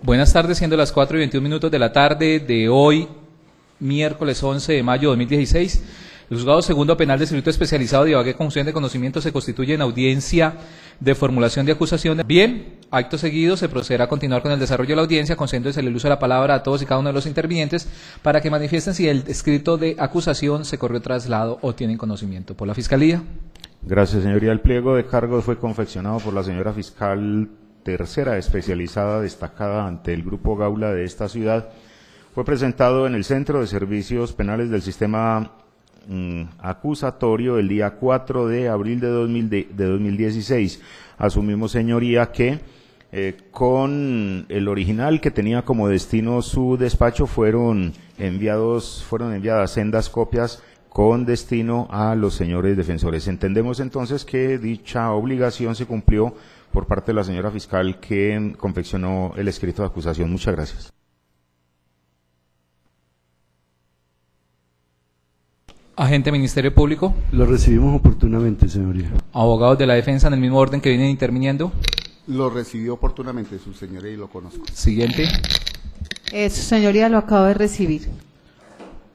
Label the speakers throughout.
Speaker 1: Buenas tardes, siendo las 4:21 de la tarde de hoy, miércoles 11 de mayo de 2016, el Juzgado Segundo Penal del Circuito Especializado de Ibagué con función de conocimiento se constituye en audiencia de formulación de acusaciones. Bien, acto seguido se procederá a continuar con el desarrollo de la audiencia, concediéndose el uso de la palabra a todos y cada uno de los intervinientes para que manifiesten si el escrito de acusación se corrió traslado o tienen conocimiento. Por la Fiscalía.
Speaker 2: Gracias, señoría. El pliego de cargos fue confeccionado por la señora fiscal tercera especializada destacada ante el Grupo Gaula de esta ciudad. Fue presentado en el Centro de Servicios Penales del Sistema Acusatorio el día 4 de abril de 2016. Asumimos, señoría, que con el original que tenía como destino su despacho fueron enviadas sendas copias con destino a los señores defensores. Entendemos entonces que dicha obligación se cumplió por parte de la señora fiscal que confeccionó el escrito de acusación. Muchas gracias.
Speaker 1: Agente Ministerio Público.
Speaker 3: Lo recibimos oportunamente, señoría.
Speaker 1: Abogados de la defensa, en el mismo orden que vienen interviniendo.
Speaker 4: Lo recibió oportunamente, su señoría, y lo conozco.
Speaker 1: Siguiente.
Speaker 5: Su señoría, lo acabo de recibir.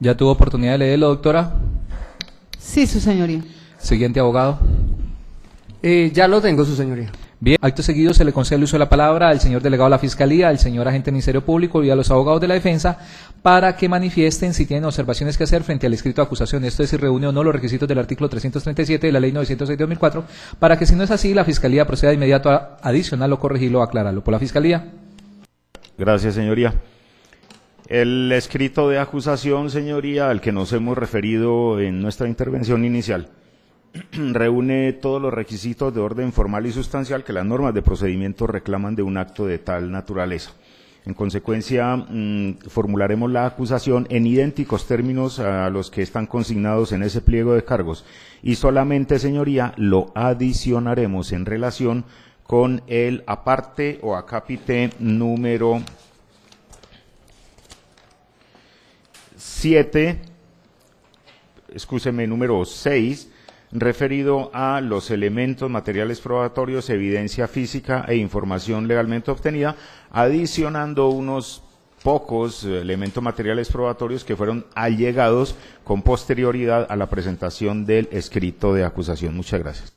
Speaker 1: ¿Ya tuvo oportunidad de leerlo, doctora?
Speaker 5: Sí, su señoría.
Speaker 1: Siguiente, abogado.
Speaker 6: Ya lo tengo, su señoría.
Speaker 1: Bien, acto seguido se le concede el uso de la palabra al señor delegado de la Fiscalía, al señor agente del Ministerio Público y a los abogados de la defensa para que manifiesten si tienen observaciones que hacer frente al escrito de acusación, esto es si reúne o no los requisitos del artículo 337 de la Ley 906 de 2004, para que si no es así, la Fiscalía proceda de inmediato a adicionarlo, corregirlo o aclararlo. Por la Fiscalía.
Speaker 2: Gracias, señoría. El escrito de acusación, señoría, al que nos hemos referido en nuestra intervención inicial, reúne todos los requisitos de orden formal y sustancial que las normas de procedimiento reclaman de un acto de tal naturaleza. En consecuencia, formularemos la acusación en idénticos términos a los que están consignados en ese pliego de cargos y solamente, señoría, lo adicionaremos en relación con el aparte o acápite número 6, referido a los elementos materiales probatorios, evidencia física e información legalmente obtenida, adicionando unos pocos elementos materiales probatorios que fueron allegados con posterioridad a la presentación del escrito de acusación. Muchas gracias.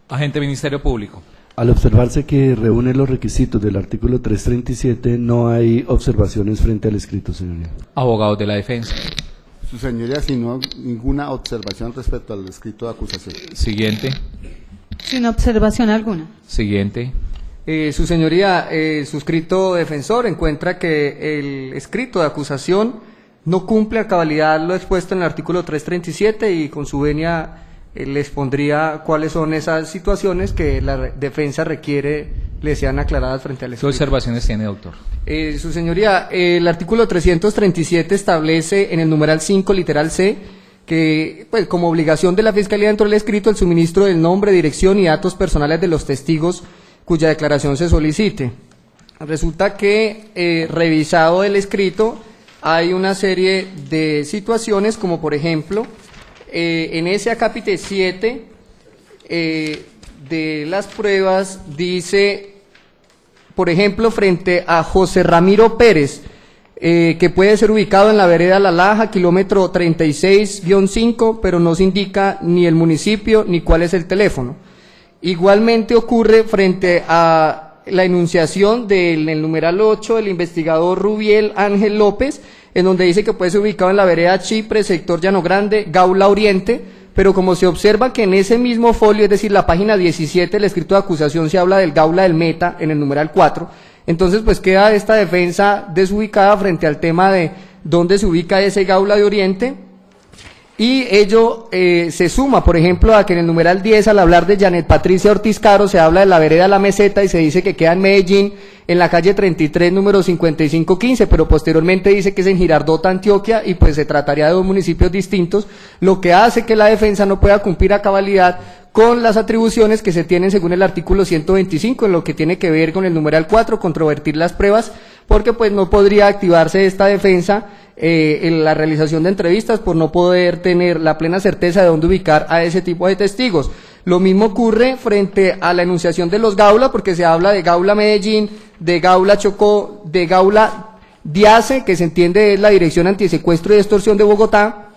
Speaker 1: Agente Ministerio Público.
Speaker 3: Al observarse que reúne los requisitos del artículo 337, no hay observaciones frente al escrito, señoría.
Speaker 1: Abogados de la defensa.
Speaker 4: Su señoría, sin ninguna observación respecto al escrito de acusación.
Speaker 1: Siguiente.
Speaker 5: Sin observación alguna.
Speaker 1: Siguiente.
Speaker 6: Su señoría, suscrito defensor encuentra que el escrito de acusación no cumple a cabalidad lo expuesto en el artículo 337 y con su venia les pondría cuáles son esas situaciones que la defensa requiere le sean aclaradas frente al escrito.
Speaker 1: ¿Qué observaciones tiene, doctor?
Speaker 6: Su señoría, el artículo 337 establece en el numeral 5, literal C, que pues como obligación de la Fiscalía dentro del escrito el suministro del nombre, dirección y datos personales de los testigos cuya declaración se solicite. Resulta que revisado el escrito hay una serie de situaciones como por ejemplo en ese acápite 7 de las pruebas dice, por ejemplo, frente a José Ramiro Pérez, que puede ser ubicado en la vereda La Laja, kilómetro 36-5, pero no se indica ni el municipio ni cuál es el teléfono. Igualmente ocurre frente a la enunciación del numeral 8 del investigador Rubiel Ángel López, en donde dice que puede ser ubicado en la vereda Chipre, sector Llano Grande, Gaula Oriente, pero como se observa que en ese mismo folio, es decir, la página 17 del escrito de acusación se habla del Gaula del Meta en el numeral 4, entonces pues queda esta defensa desubicada frente al tema de dónde se ubica ese Gaula de Oriente, y ello se suma, por ejemplo, a que en el numeral 10, al hablar de Janet Patricia Ortiz Caro, se habla de la vereda La Meseta y se dice que queda en Medellín, en la calle 33, número 5515, pero posteriormente dice que es en Girardota, Antioquia, y pues se trataría de dos municipios distintos, lo que hace que la defensa no pueda cumplir a cabalidad con las atribuciones que se tienen según el artículo 125, en lo que tiene que ver con el numeral 4, controvertir las pruebas, porque pues no podría activarse esta defensa en la realización de entrevistas por no poder tener la plena certeza de dónde ubicar a ese tipo de testigos. Lo mismo ocurre frente a la enunciación de los Gaula, porque se habla de Gaula Medellín, de Gaula Chocó, de Gaula DIACE, que se entiende es la Dirección Antisecuestro y Extorsión de Bogotá,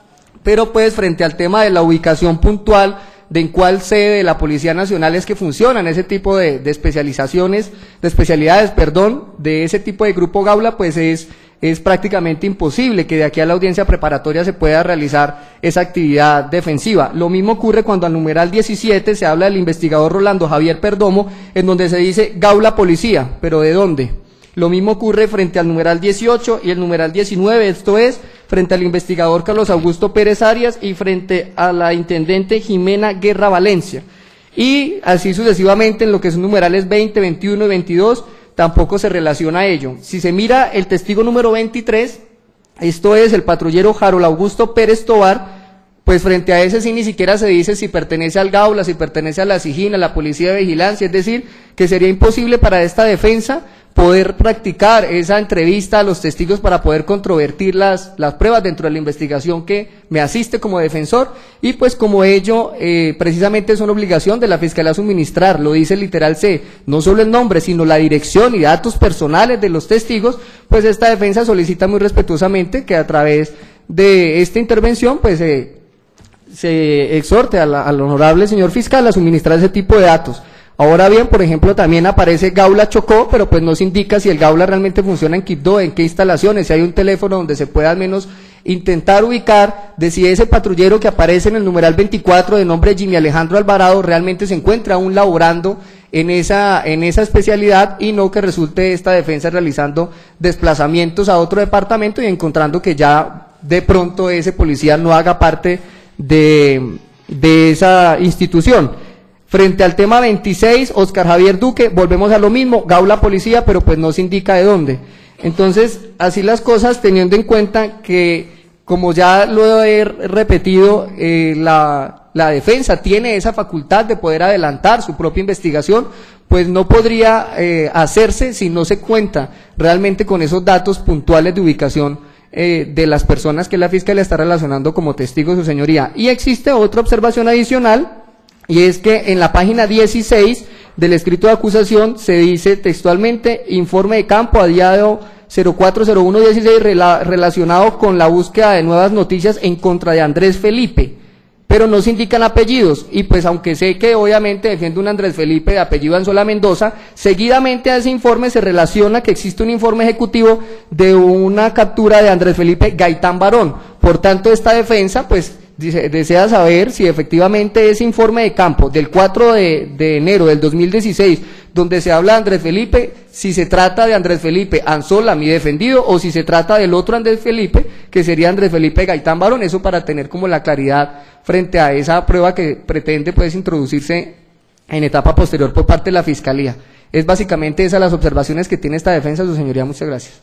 Speaker 6: pero pues frente al tema de la ubicación puntual de en cuál sede de la Policía Nacional es que funcionan ese tipo de especialidades, de ese tipo de grupo Gaula, pues es prácticamente imposible que de aquí a la audiencia preparatoria se pueda realizar esa actividad defensiva. Lo mismo ocurre cuando al numeral 17 se habla del investigador Rolando Javier Perdomo, en donde se dice Gaula Policía, pero ¿de dónde? Lo mismo ocurre frente al numeral 18 y el numeral 19, esto es, frente al investigador Carlos Augusto Pérez Arias y frente a la intendente Jimena Guerra Valencia. Y así sucesivamente en lo que son numerales 20, 21 y 22, tampoco se relaciona a ello. Si se mira el testigo número 23, esto es el patrullero Harold Augusto Pérez Tobar, pues frente a ese sí ni siquiera se dice si pertenece al Gaula, si pertenece a la SIJIN, a la Policía de Vigilancia, es decir, que sería imposible para esta defensa poder practicar esa entrevista a los testigos para poder controvertir las pruebas dentro de la investigación que me asiste como defensor, y pues como ello precisamente es una obligación de la Fiscalía suministrar, lo dice el literal C, no solo el nombre, sino la dirección y datos personales de los testigos, pues esta defensa solicita muy respetuosamente que a través de esta intervención pues se exhorte al honorable señor fiscal a suministrar ese tipo de datos. Ahora bien, por ejemplo, también aparece Gaula Chocó, pero pues no se indica si el Gaula realmente funciona en Quibdó, en qué instalaciones, si hay un teléfono donde se pueda al menos intentar ubicar de si ese patrullero que aparece en el numeral 24 de nombre Jimmy Alejandro Alvarado realmente se encuentra aún laborando en esa especialidad y no que resulte esta defensa realizando desplazamientos a otro departamento y encontrando que ya de pronto ese policía no haga parte de esa institución. Frente al tema 26, Oscar Javier Duque, volvemos a lo mismo, Gaula Policía, pero pues no se indica de dónde. Entonces, así las cosas, teniendo en cuenta que, como ya lo he repetido, la defensa tiene esa facultad de poder adelantar su propia investigación, pues no podría hacerse si no se cuenta realmente con esos datos puntuales de ubicación de las personas que la Fiscalía está relacionando como testigos, su señoría. Y existe otra observación adicional, y es que en la página 16 del escrito de acusación se dice textualmente, informe de campo adiado 040116 relacionado con la búsqueda de nuevas noticias en contra de Andrés Felipe, pero no se indican apellidos, y pues aunque sé que obviamente defiende un Andrés Felipe de apellido Anzola Mendoza, seguidamente a ese informe se relaciona que existe un informe ejecutivo de una captura de Andrés Felipe Gaitán Barón. Por tanto, esta defensa pues desea saber si efectivamente ese informe de campo del 4 de enero del 2016, donde se habla de Andrés Felipe, si se trata de Andrés Felipe Anzola, mi defendido, o si se trata del otro Andrés Felipe, que sería Andrés Felipe Gaitán Barón, eso para tener como la claridad frente a esa prueba que pretende pues introducirse en etapa posterior por parte de la Fiscalía. Es básicamente esas las observaciones que tiene esta defensa, su señoría, muchas gracias.